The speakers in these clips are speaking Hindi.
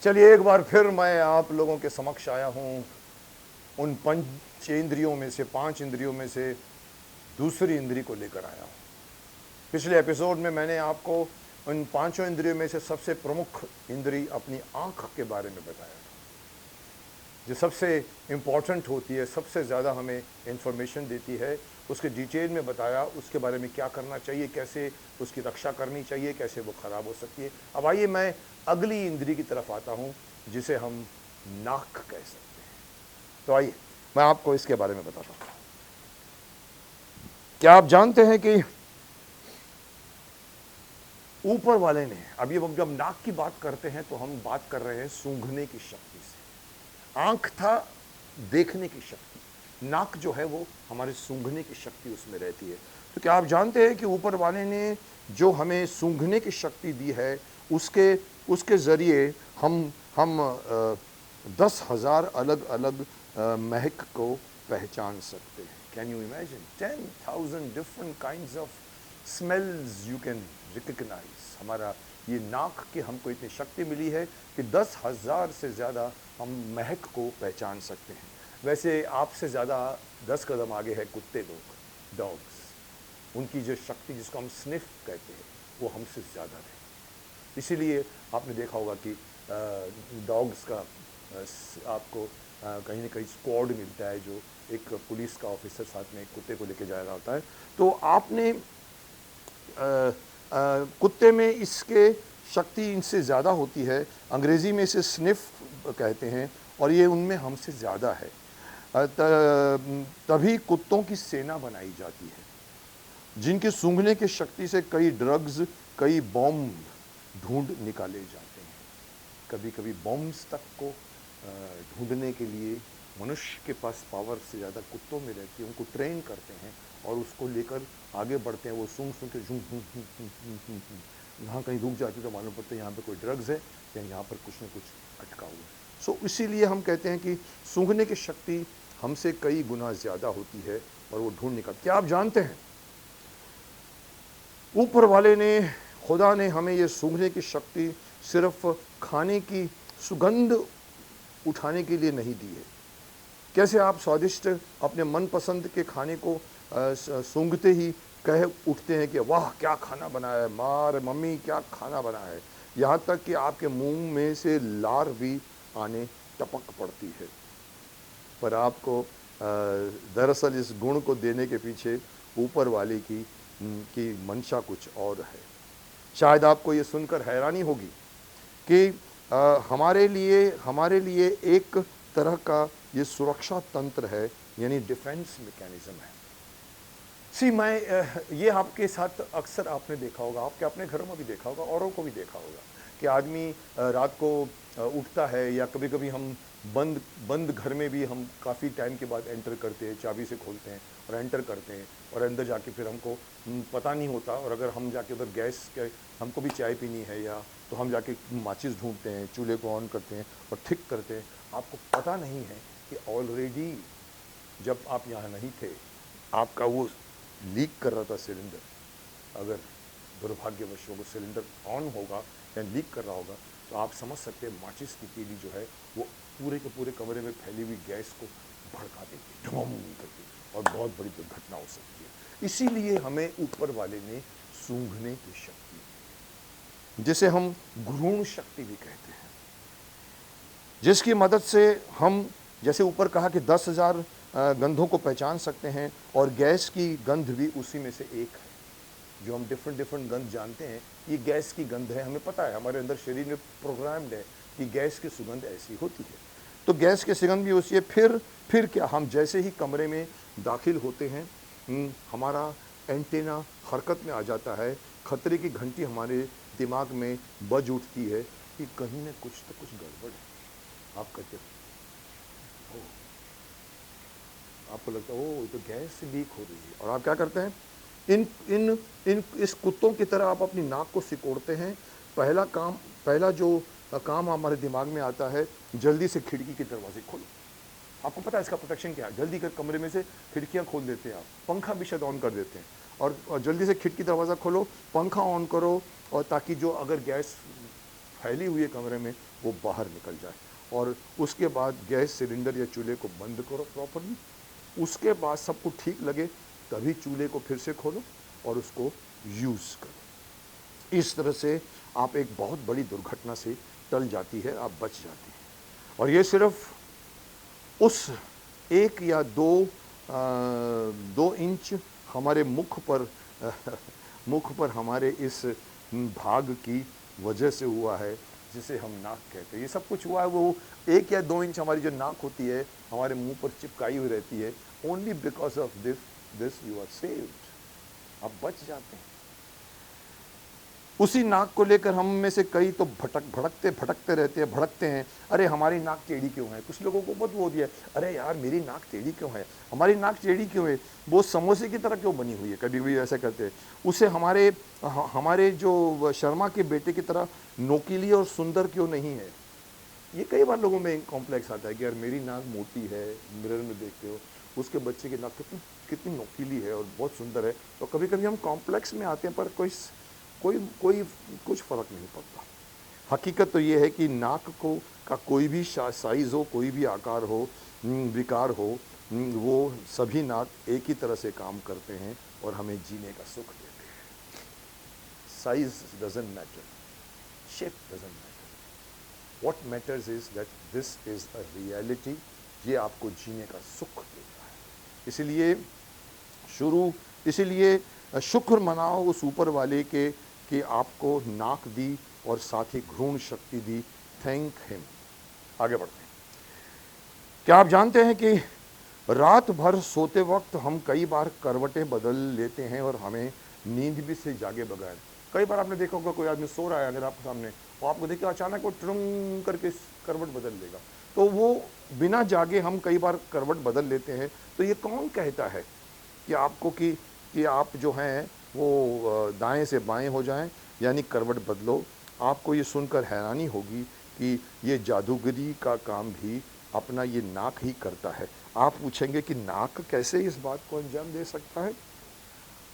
चलिए एक बार फिर मैं आप लोगों के समक्ष आया हूँ उन पंच इंद्रियों में से, 5 इंद्रियों में से दूसरी इंद्री को लेकर आया हूँ। पिछले एपिसोड में मैंने आपको उन 5 इंद्रियों में से सबसे प्रमुख इंद्री अपनी आँख के बारे में बताया था, जो सबसे इम्पॉर्टेंट होती है, सबसे ज़्यादा हमें इंफॉर्मेशन देती है। उसके डिटेल में बताया, उसके बारे में क्या करना चाहिए, कैसे उसकी रक्षा करनी चाहिए, कैसे वो ख़राब हो सकती है। अब आइए मैं अगली इंद्री की तरफ आता हूँ, जिसे हम नाक कह सकते हैं। तो आइए मैं आपको इसके बारे में बताता हूँ। क्या आप जानते हैं कि ऊपर वाले ने, अभी जब नाक की बात करते हैं तो हम बात कर रहे हैं सूंघने की शक्ति से। आंख था देखने की शक्ति, नाक जो है वो हमारे सूंघने की शक्ति उसमें रहती है। तो क्या आप जानते हैं कि ऊपर वाले ने जो हमें सूंघने की शक्ति दी है, उसके जरिए हम 10,000 अलग अलग महक को पहचान सकते हैं। Can you imagine 10,000 different kinds of smells you can recognise. हमारा ये नाक की हमको इतनी शक्ति मिली है कि 10,000 से ज़्यादा हम महक को पहचान सकते हैं। वैसे आपसे ज़्यादा 10 कदम आगे है कुत्ते लोग, डॉग्स। उनकी जो शक्ति, जिसको हम स्निफ कहते हैं, वो हमसे ज़्यादा है। इसीलिए आपने देखा होगा कि डॉग्स का आपको कहीं ना कहीं स्क्वाड मिलता है, जो एक पुलिस का ऑफिसर साथ में एक कुत्ते को लेके जा रहा होता है। तो आपने कुत्ते में इसके शक्ति इनसे ज़्यादा होती है। अंग्रेज़ी में इसे स्निफ कहते हैं और ये उनमें हमसे ज़्यादा है। तभी कुत्तों की सेना बनाई जाती है, जिनके सूंघने की शक्ति से कई ड्रग्स, कई बॉम्ब ढूंढ निकाले जाते हैं। कभी कभी बॉम्ब्स तक को ढूंढने के लिए मनुष्य के पास पावर से ज़्यादा कुत्तों में रहती है। उनको ट्रेन करते हैं और उसको लेकर आगे बढ़ते हैं। वो सूंघ के यहाँ कहीं रुक जाती है तो मालूम पड़ता है यहाँ पे कोई ड्रग्स है या यहाँ पर कुछ न कुछ अटका हुआ है। सो इसीलिए हम कहते हैं कि सूंघने की शक्ति हमसे कई गुना ज़्यादा होती है और वो ढूंढ निकाल। क्या आप जानते हैं ऊपर वाले ने, खुदा ने हमें ये सूंघने की शक्ति सिर्फ खाने की सुगंध उठाने के लिए नहीं दी है। कैसे आप स्वादिष्ट अपने मनपसंद के खाने को सूंघते ही कह उठते हैं कि वाह क्या खाना बनाया है, मार मम्मी क्या खाना बनाया है, यहाँ तक कि आपके मुंह में से लार भी आने टपक पड़ती है। पर आपको दरअसल इस गुण को देने के पीछे ऊपर वाले की मंशा कुछ और है। शायद आपको ये सुनकर हैरानी होगी कि हमारे लिए एक तरह का ये सुरक्षा तंत्र है, यानी डिफेंस मैकेनिज्म है। मैं ये आपके साथ अक्सर आपने देखा होगा, आपके अपने घरों में भी देखा होगा, औरों को भी देखा होगा कि आदमी रात को उठता है, या कभी कभी हम बंद घर में भी हम काफ़ी टाइम के बाद एंटर करते हैं, चाबी से खोलते हैं और एंटर करते हैं, और अंदर जाके फिर हमको पता नहीं होता। और अगर हम जाके उधर गैस के, हमको भी चाय पीनी है, या तो हम जाके माचिस ढूंढते हैं, चूल्हे को ऑन करते हैं और ठीक करते हैं। आपको पता नहीं है कि ऑलरेडी जब आप यहाँ नहीं थे, आपका वो लीक कर रहा था सिलेंडर। अगर दुर्भाग्यवश वो सिलेंडर ऑन होगा या लीक कर रहा होगा तो आप समझ सकते हैं माचिस की तीली जो है वो पूरे के पूरे कमरे में फैली हुई गैस को भड़का देती, धुआं करती, और बहुत बड़ी दुर्घटना हो सकती है। इसीलिए हमें ऊपर वाले ने सूंघने की शक्ति, जिसे हम घ्रूण शक्ति भी कहते हैं, जिसकी मदद से हम, जैसे ऊपर कहा कि 10,000 गंधों को पहचान सकते हैं, और गैस की गंध भी उसी में से एक है। जो हम डिफरेंट गंध जानते हैं, ये गैस की गंध है। हमें पता है, हमारे अंदर शरीर में प्रोग्राम्ड है कि गैस की सुगंध ऐसी होती है। तो गैस की सुगंध भी होती है। फिर क्या, हम जैसे ही कमरे में दाखिल होते हैं, हमारा एंटेना हरकत में आ जाता है, खतरे की घंटी हमारे दिमाग में बज उठती है कि कहीं ना कुछ तो कुछ गड़बड़ है। आप कहते हो, आपको लगता है ओ तो गैस लीक हो रही है, और आप क्या करते हैं, इस कुत्तों की तरह आप अपनी नाक को सिकोड़ते हैं। पहला जो काम हमारे दिमाग में आता है, जल्दी से खिड़की के दरवाजे खोलो। आपको पता है इसका प्रोटेक्शन क्या है? जल्दी कर कमरे में से खिड़कियां खोल देते हैं, आप पंखा भी शायद ऑन कर देते हैं, और जल्दी से खिड़की दरवाज़ा खोलो, पंखा ऑन करो, और ताकि जो अगर गैस फैली हुई है कमरे में वो बाहर निकल जाए। और उसके बाद गैस सिलेंडर या चूल्हे को बंद करो प्रॉपरली। उसके बाद सब कुछ ठीक लगे तभी चूल्हे को फिर से खोलो और उसको यूज़ करो। इस तरह से आप एक बहुत बड़ी दुर्घटना से टल जाती है, आप बच जाती हैं। और ये सिर्फ उस 1 या 2 इंच हमारे मुख पर हमारे इस भाग की वजह से हुआ है जिसे हम नाक कहते हैं। ये सब कुछ हुआ है वो 1 या 2 इंच हमारी जो नाक होती है हमारे मुंह पर चिपकाई हुई रहती है। Only because of this you are saved, आप बच जाते हैं। उसी नाक को लेकर हम में से कई तो भटकते रहते हैं, भड़कते हैं। अरे हमारी नाक टेढ़ी क्यों है? कुछ लोगों को बहुत वो दिया है, अरे यार मेरी नाक टेढ़ी क्यों है, हमारी नाक टेढ़ी क्यों है, वो समोसे की तरह क्यों बनी हुई है? कभी भी ऐसा करते हैं। उसे हमारे जो शर्मा के बेटे की तरह नोकीली और सुंदर क्यों नहीं है? ये कई बार लोगों में कॉम्प्लेक्स आता है कि यार मेरी नाक मोटी है, मिरर में देखते हो उसके बच्चे की नाक कितनी कितनी नोकीली है और बहुत सुंदर है। तो कभी कभी हम कॉम्प्लेक्स में आते हैं, पर कोई कोई कोई कुछ फ़र्क नहीं पड़ता। हकीकत तो ये है कि नाक को का कोई भी साइज़ हो, कोई भी आकार हो, विकार हो, वो सभी नाक एक ही तरह से काम करते हैं और हमें जीने का सुख देते हैं। Size doesn't matter, shape doesn't matter, what matters is that this is a reality. ये आपको जीने का सुख देता है। इसीलिए शुक्र मनाओ उस ऊपर वाले के कि आपको नाक दी और साथ ही घ्रूण शक्ति दी। Thank him. आगे बढ़ते हैं। क्या आप जानते हैं कि रात भर सोते वक्त हम कई बार करवटें बदल लेते हैं और हमें नींद भी से जागे बगैर। कई बार आपने देखा होगा कोई आदमी सो रहा है अगर आपके सामने, वो आपको देखिए अचानक वो ट्रुंग करके करवट बदल लेगा, तो वो बिना जागे हम कई बार करवट बदल लेते हैं। तो ये कौन कहता है कि आपको कि आप जो हैं वो दाएं से बाएं हो जाएं, यानी करवट बदलो। आपको ये सुनकर हैरानी होगी कि ये जादूगरी का काम भी अपना ये नाक ही करता है। आप पूछेंगे कि नाक कैसे इस बात को अंजाम दे सकता है?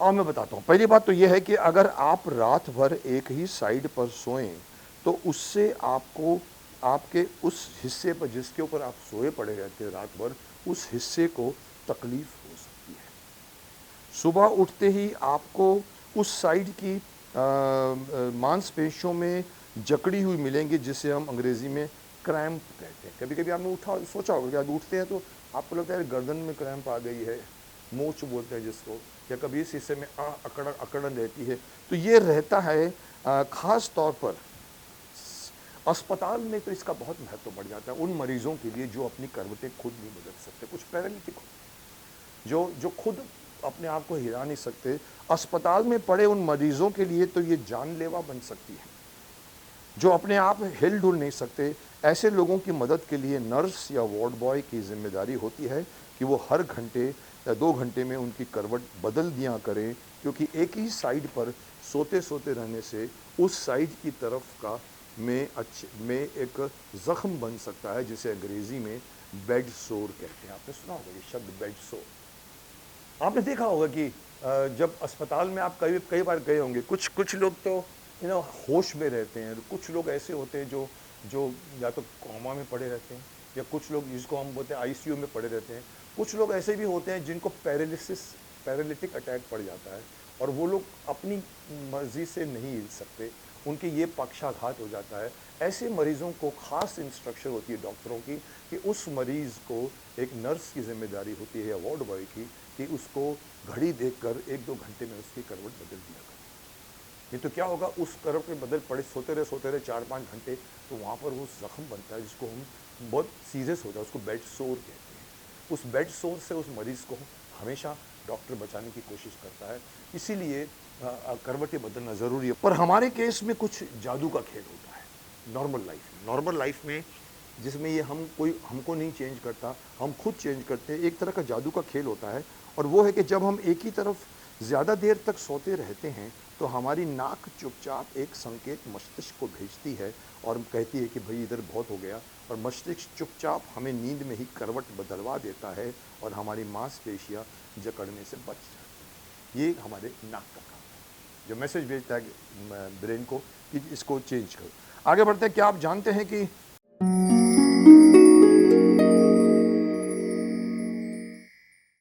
और मैं बताता हूँ। पहली बात तो ये है कि अगर आप रात भर एक ही साइड पर सोएं तो उससे आपको आपके उस हिस्से पर जिसके ऊपर आप सोए पड़े रहते हैं रात भर, उस हिस्से को तकलीफ हो सकती है। सुबह उठते ही आपको उस साइड की मांसपेशियों में जकड़ी हुई मिलेंगी जिसे हम अंग्रेजी में क्रैम्प कहते हैं। कभी कभी आपने सोचा होगा कि आप उठते हैं तो आपको लगता है गर्दन में क्रैम्प आ गई है, मोच बोलते हैं जिसको, या कभी इस हिस्से में अकड़न रहती है। तो ये रहता है ख़ास तौर पर अस्पताल में, तो इसका बहुत महत्व बढ़ जाता है उन मरीजों के लिए जो अपनी करवटें खुद नहीं बदल सकते। कुछ पैरालिटिक होते हैं जो खुद अपने आप को हिला नहीं सकते। अस्पताल में पड़े उन मरीजों के लिए तो ये जानलेवा बन सकती है। जो अपने आप हिल डुल नहीं सकते, ऐसे लोगों की मदद के लिए नर्स या वार्ड बॉय की जिम्मेदारी होती है कि वो हर घंटे या 2 घंटे में उनकी करवट बदल दिया करें, क्योंकि एक ही साइड पर सोते सोते रहने से उस साइड की तरफ का में एक ज़ख्म बन सकता है जिसे अंग्रेज़ी में बेड सोर कहते हैं। आपने सुना होगा ये शब्द बेड सोर। आपने देखा होगा कि जब अस्पताल में आप कई बार गए होंगे, कुछ लोग तो होश में रहते हैं, कुछ लोग ऐसे होते हैं जो या तो कोमा में पड़े रहते हैं, या कुछ लोग जिसको हम बोलते हैं आईसीयू में पड़े रहते हैं। कुछ लोग ऐसे भी होते हैं जिनको पैरालिटिक अटैक पड़ जाता है और वो लोग अपनी मर्जी से नहीं हिल सकते, उनके ये पक्षाघात हो जाता है। ऐसे मरीजों को खास इंस्ट्रक्शन होती है डॉक्टरों की कि उस मरीज़ को एक नर्स की जिम्मेदारी होती है या वार्ड बॉय की कि उसको घड़ी देखकर 1-2 घंटे में उसकी करवट बदल दिया करें। नहीं तो क्या होगा, उस करवट में बदल पड़े सोते रहे 4-5 घंटे, तो वहाँ पर वो ज़ख्म बनता है जिसको हम बहुत सीरियस होता है, उसको बेड सोर कहते हैं। उस बेड सोर से उस मरीज़ को हमेशा डॉक्टर बचाने की कोशिश करता है। इसीलिए करवटें बदलना ज़रूरी है। पर हमारे केस में कुछ जादू का खेल होता है नॉर्मल लाइफ में जिसमें ये हमको नहीं चेंज करता, हम खुद चेंज करते हैं। एक तरह का जादू का खेल होता है और वो है कि जब हम एक ही तरफ ज़्यादा देर तक सोते रहते हैं तो हमारी नाक चुपचाप एक संकेत मस्तिष्क को भेजती है और कहती है कि भाई इधर बहुत हो गया, और मस्तिष्क चुपचाप हमें नींद में ही करवट बदलवा देता है और हमारी मांसपेशियाँ जकड़ने से बच जाती हैं। ये हमारे नाक का काम है जो मैसेज भेजता है ब्रेन को कि इसको चेंज करो। आगे बढ़ते हैं, क्या आप जानते हैं कि